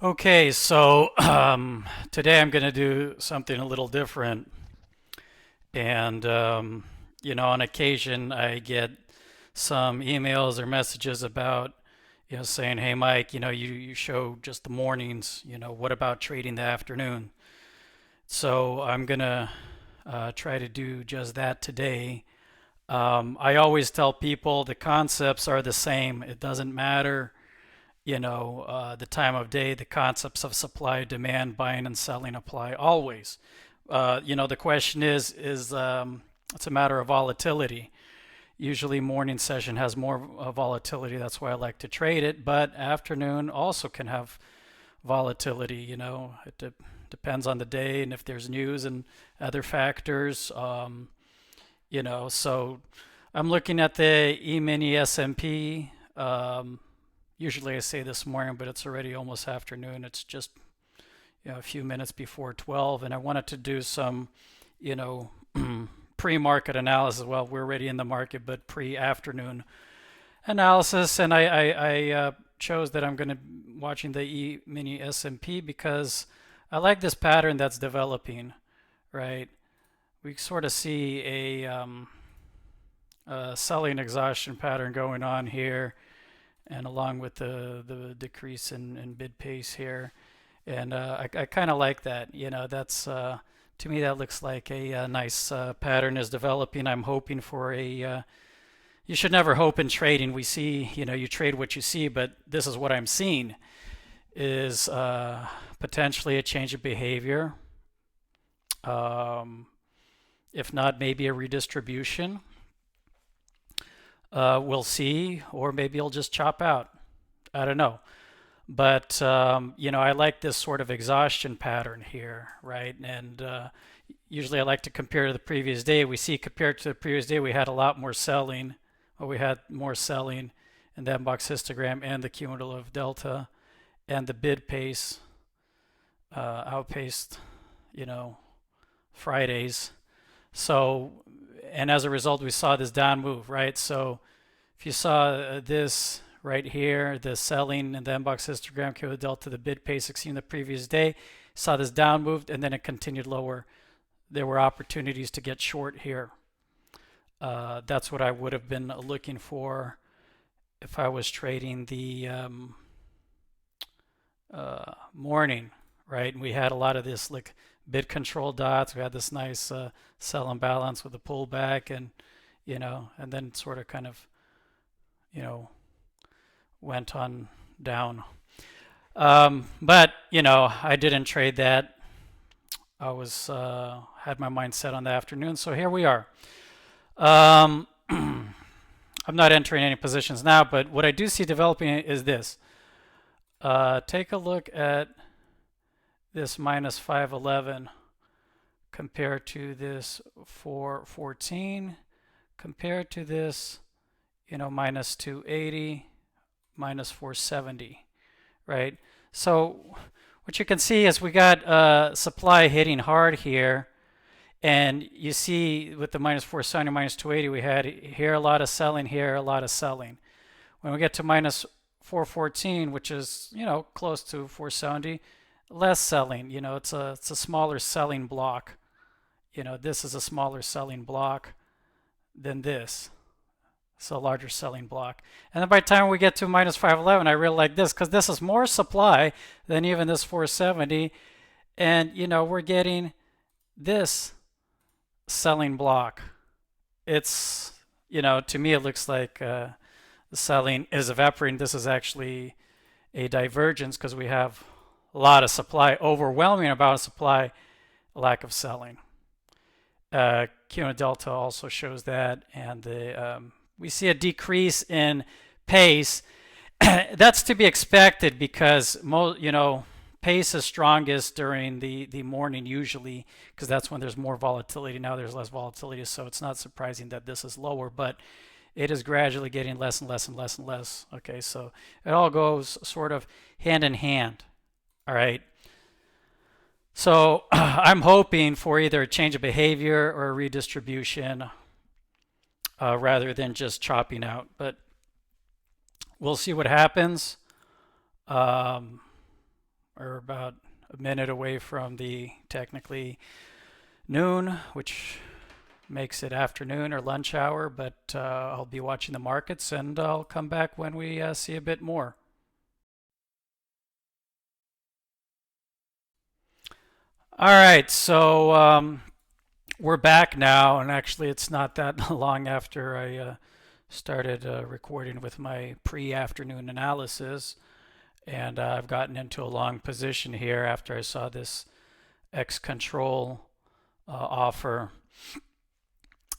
Okay, so today I'm going to do something a little different. And, on occasion I get some emails or messages about, saying, hey, Mike, you show just the mornings, what about trading the afternoon? So I'm going to try to do just that today. I always tell people the concepts are the same. It doesn't matter the time of day, the concepts of supply, demand, buying and selling apply always. The question is it's a matter of volatility. Usually morning session has more volatility. That's why I like to trade it. But afternoon also can have volatility. It depends on the day and if there's news and other factors. So I'm looking at the E-mini S&P. Usually I say this morning, but it's already almost afternoon. It's just a few minutes before 12, and I wanted to do some, you know, pre-market analysis. Well, we're already in the market, but pre-afternoon analysis. And I chose that I'm going to watching the E-mini S&P because I like this pattern that's developing, right? We sort of see a selling exhaustion pattern going on here, and along with the decrease in bid pace here. And I kind of like that. That's to me that looks like a nice pattern is developing. I'm hoping for a. You should never hope in trading. We see, you trade what you see, but this is what I'm seeing is potentially a change of behavior. If not, maybe a redistribution. We'll see, or maybe it'll just chop out. I don't know. But, I like this sort of exhaustion pattern here, right? And usually I like to compare to the previous day. We see compared to the previous day, we had a lot more selling, or we had more selling in the MBox histogram and the cumulative delta, and the bid pace outpaced, Fridays. So, and as a result, we saw this down move, right? So if you saw this right here, the selling and the MBox histogram cumulative delta, the bid pace exceeding the previous day, saw this down move and then it continued lower. There were opportunities to get short here. That's what I would have been looking for if I was trading the morning, right? And we had a lot of this like bid control dots. We had this nice sell imbalance with a pullback, and and then sort of kind of went on down. But I didn't trade that. I was had my mind set on the afternoon, so here we are. I'm not entering any positions now, but what I do see developing is this. Take a look at this minus 511 compared to this 414, compared to this, minus 280, minus 470, right? So what you can see is we got supply hitting hard here. And you see with the minus 470, minus 280, we had here a lot of selling, here a lot of selling. When we get to minus 414, which is, close to 470, less selling. It's a smaller selling block. This is a smaller selling block than this. It's a larger selling block. And then by the time we get to minus 511, I really like this because this is more supply than even this 470. And, we're getting this selling block. It's, to me, it looks like the selling is evaporating. This is actually a divergence because we have a lot of supply, overwhelming amount of supply, lack of selling. Cumulative delta also shows that, and we see a decrease in pace. That's to be expected because pace is strongest during the morning usually because that's when there's more volatility. Now there's less volatility, so it's not surprising that this is lower, but it is gradually getting less and less and less and less. Okay, so it all goes sort of hand in hand. All right. So I'm hoping for either a change of behavior or a redistribution rather than just chopping out. But we'll see what happens. or about a minute away from the technically noon, which makes it afternoon or lunch hour, but I'll be watching the markets and I'll come back when we see a bit more. All right, so we're back now, and actually, it's not that long after I started recording with my pre-afternoon analysis, and I've gotten into a long position here after I saw this X control offer.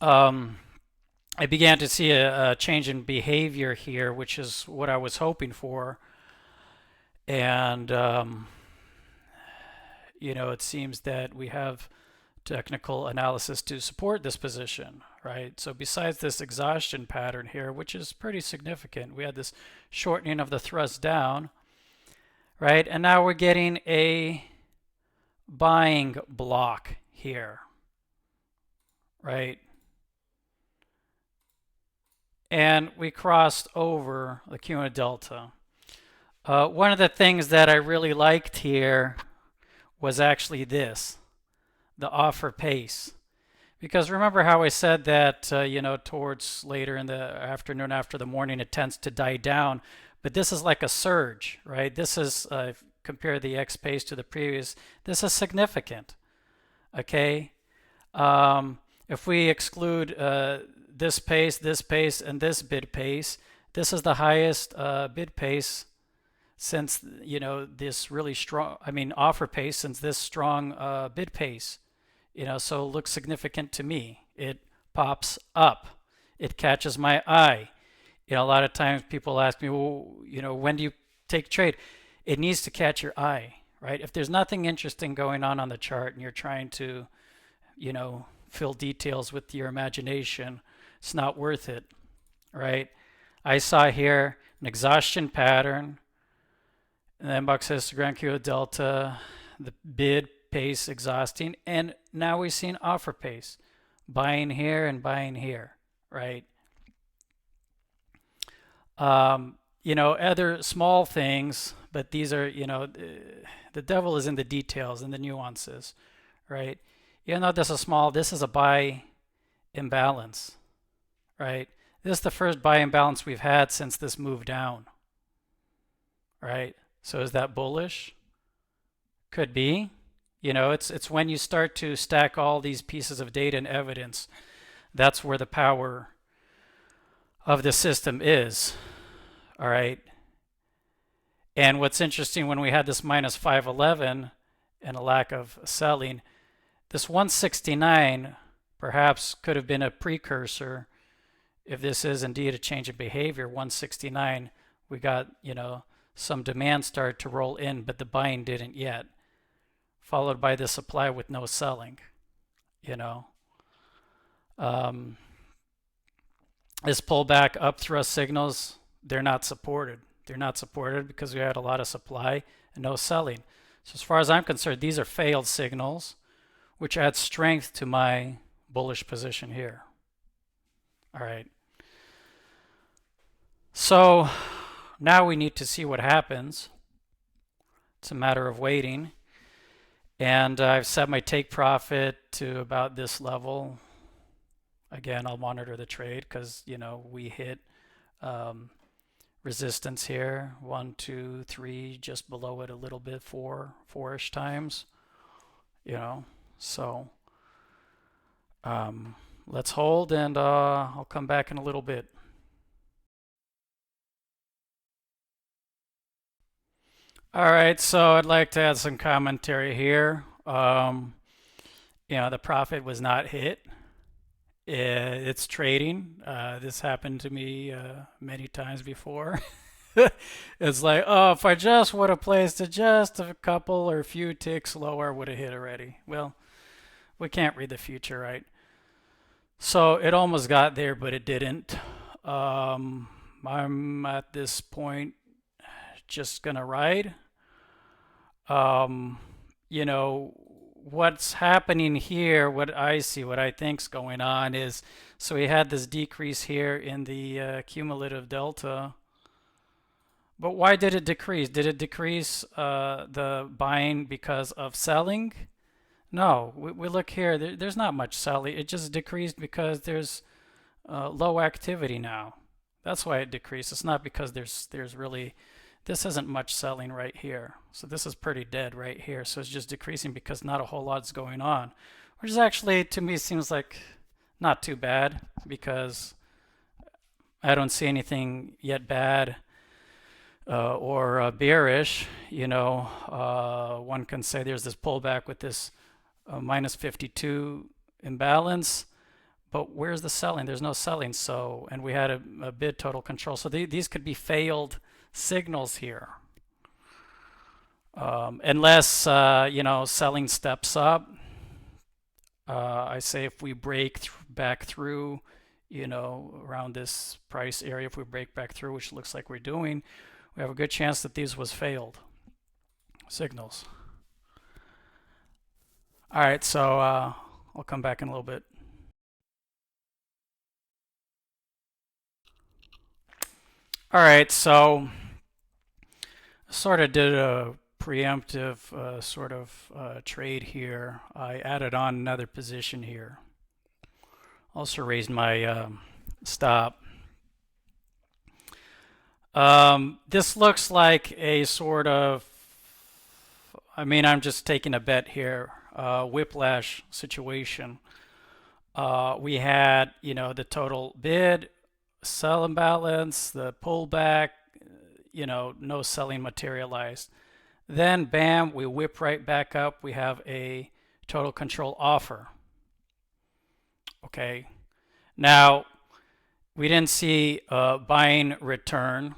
I began to see a change in behavior here, which is what I was hoping for, and it seems that we have technical analysis to support this position, right? So besides this exhaustion pattern here, which is pretty significant, we had this shortening of the thrust down, right? And now we're getting a buying block here, right? And we crossed over the Q and delta. One of the things that I really liked here was actually this, the offer pace. Because remember how I said that, towards later in the afternoon, after the morning, it tends to die down. But this is like a surge, right? This is, compare the X pace to the previous, this is significant, okay? If we exclude this pace, and this bid pace, this is the highest bid pace since, this really strong, offer pace since this strong bid pace. So it looks significant to me. It pops up. It catches my eye. A lot of times people ask me, well, when do you take trade? It needs to catch your eye, right? If there's nothing interesting going on the chart and you're trying to, fill details with your imagination, it's not worth it, right? I saw here an exhaustion pattern, and then MBox histogram, Q delta, the bid pace exhausting, and now we've seen offer pace, buying here and buying here, right? Other small things, but these are, the devil is in the details and the nuances, right? Even though this is small, this is a buy imbalance, right? This is the first buy imbalance we've had since this move down, right? So is that bullish? Could be. It's when you start to stack all these pieces of data and evidence, that's where the power of the system is, all right? And what's interesting, when we had this minus 511 and a lack of selling, this 169 perhaps could have been a precursor. If this is indeed a change in behavior, 169, we got, some demand started to roll in, but the buying didn't yet, followed by the supply with no selling, This pullback up thrust signals, they're not supported. They're not supported because we had a lot of supply and no selling. So as far as I'm concerned, these are failed signals, which adds strength to my bullish position here. All right. So now we need to see what happens. It's a matter of waiting. And I've set my take profit to about this level. Again, I'll monitor the trade because, we hit resistance here. 1, 2, 3, just below it a little bit, four-ish times. So let's hold, and I'll come back in a little bit. All right, so I'd like to add some commentary here. The profit was not hit. It's trading. This happened to me many times before. It's like, oh, if I just would have placed it just a couple or a few ticks lower, would have hit already. Well, we can't read the future, right? So it almost got there, but it didn't. I'm at this point just gonna ride. What's happening here, what I see, what I think's going on is, so we had this decrease here in the cumulative delta, But why did it decrease? Did it decrease the buying because of selling? No, we look here, there's not much selling. It just decreased because there's low activity now. That's why it decreased. It's not because there's really, this isn't much selling right here. So this is pretty dead right here. So it's just decreasing because not a whole lot's going on, which is actually, to me, seems like not too bad because I don't see anything yet bad or bearish. You know, one can say there's this pullback with this minus 52 imbalance, but where's the selling? There's no selling. So, and we had a bid total control. So these could be failed signals here. Unless, you know, selling steps up. I say if we break back through, you know, around this price area, if we break back through, which looks like we're doing, we have a good chance that these was failed signals. All right, so I'll come back in a little bit. All right, so sort of did a preemptive sort of trade here. I added on another position here. Also raised my stop. This looks like a sort of, I mean, I'm just taking a bet here, whiplash situation. We had, you know, the total bid, sell imbalance, the pullback, you know, no selling materialized. Then, bam, we whip right back up. We have a total control offer. Okay. Now, we didn't see a buying return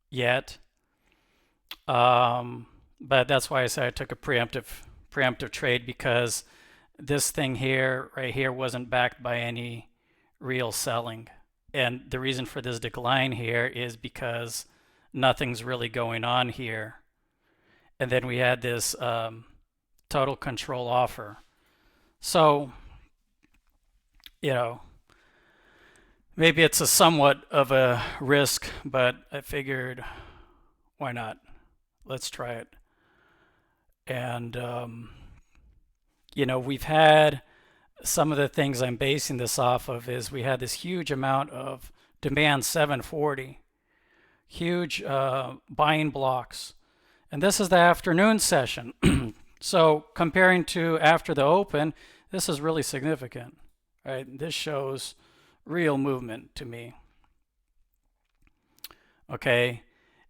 yet. But that's why I said I took a preemptive trade, because this thing here, right here, wasn't backed by any real selling. And the reason for this decline here is because nothing's really going on here. And then we had this total control offer. So, you know, maybe it's a somewhat of a risk, but I figured, why not? Let's try it. And, you know, we've had some of the things I'm basing this off of is we had this huge amount of demand 740, huge buying blocks. And this is the afternoon session. So comparing to after the open, this is really significant, right? This shows real movement to me. Okay.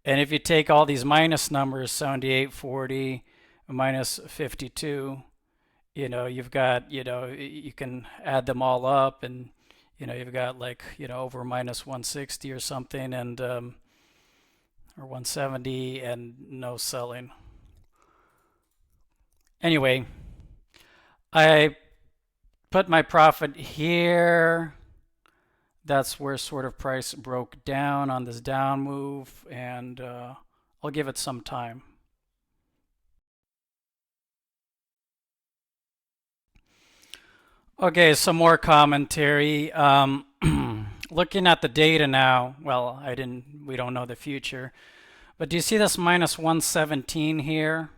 And if you take all these minus numbers, 78, 40, minus 52, you know, you've got, you know, you can add them all up and, you know, you've got like, you know, over minus 160 or something, and, or 170, and no selling. Anyway, I put my profit here. That's where sort of price broke down on this down move, and I'll give it some time. Okay, some more commentary. Looking at the data now, well, we don't know the future, but do you see this minus 117 here?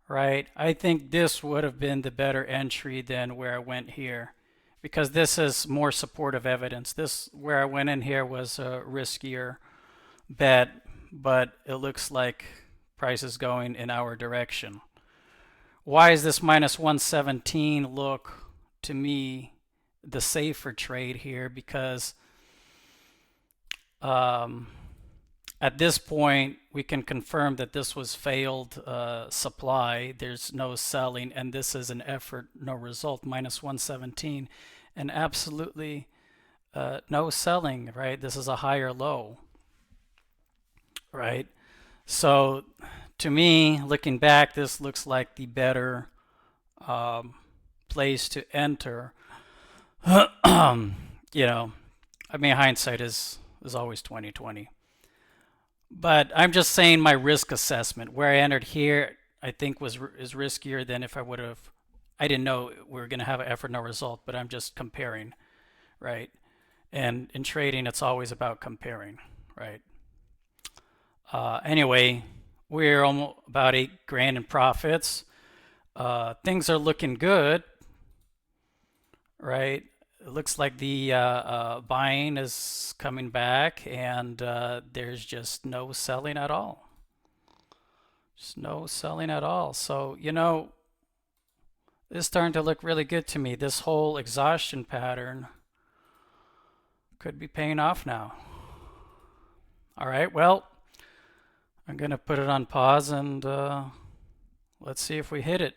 Right? I think this would have been the better entry than where I went here, because this is more supportive evidence. This, where I went in here, was a riskier bet, but it looks like price is going in our direction. Why is this minus 117 look to me the safer trade here? Because at this point we can confirm that this was failed supply. There's no selling, and this is an effort, no result, minus 117, and absolutely no selling, right? This is a higher low, right? So to me, looking back, this looks like the better place to enter. You know, I mean, hindsight is always 20/20. But I'm just saying my risk assessment. Where I entered here, I think is riskier than if I would have. I didn't know we were going to have an effort, no result, but I'm just comparing, right? And in trading, it's always about comparing, right? Anyway, we're almost about 8 grand in profits. Things are looking good, right? It looks like the buying is coming back, and there's just no selling at all. Just no selling at all. So, it's starting to look really good to me. This whole exhaustion pattern could be paying off now. All right, well, I'm going to put it on pause and let's see if we hit it.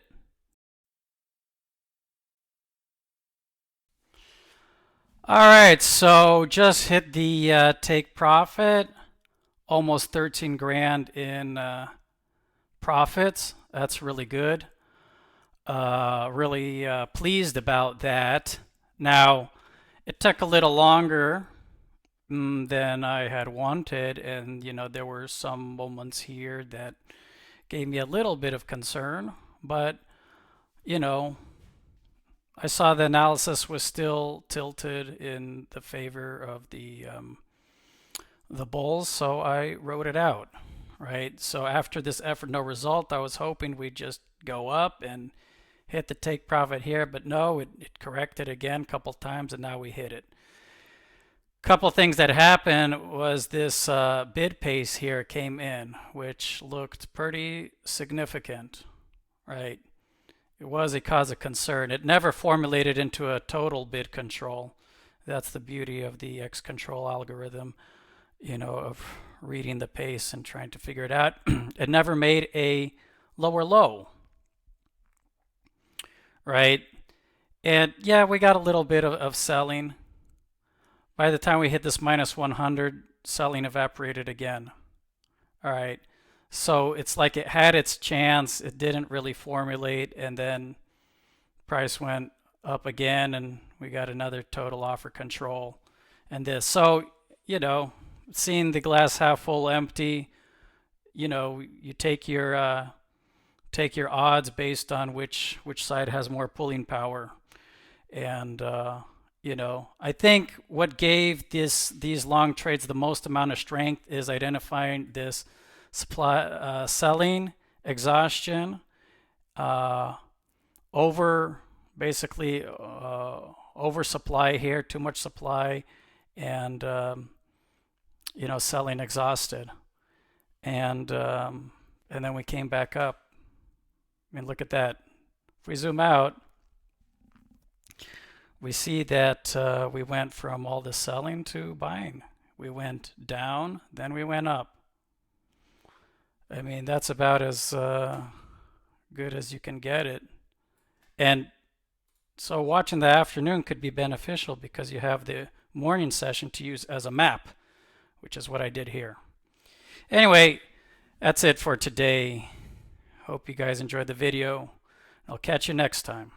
All right, so just hit the take profit, almost 13 grand in profits. That's really good. Really pleased about that. Now, it took a little longer than I had wanted, and there were some moments here that gave me a little bit of concern, but I saw the analysis was still tilted in the favor of the bulls, so I wrote it out, right? So after this effort, no result, I was hoping we'd just go up and hit the take profit here, but no, it corrected again a couple times, and now we hit it. Couple things that happened was this bid pace here came in, which looked pretty significant, right? It was a cause of concern. It never formulated into a total bid control. That's the beauty of the X control algorithm, of reading the pace and trying to figure it out. It never made a lower low, right? And yeah, we got a little bit of selling. By the time we hit this minus 100, selling evaporated again. All right. So it's like it had its chance. It didn't really formulate, and then price went up again, and we got another total offer control and this. So, seeing the glass half full empty, you take your odds based on which side has more pulling power. And I think what gave these long trades the most amount of strength is identifying this supply selling exhaustion over oversupply here, too much supply, and selling exhausted, and then we came back up. I mean, look at that. If we zoom out, we see that we went from all the selling to buying. We went down, then we went up. I mean, that's about as good as you can get it. And so watching the afternoon could be beneficial because you have the morning session to use as a map, which is what I did here. Anyway, that's it for today. Hope you guys enjoyed the video. I'll catch you next time.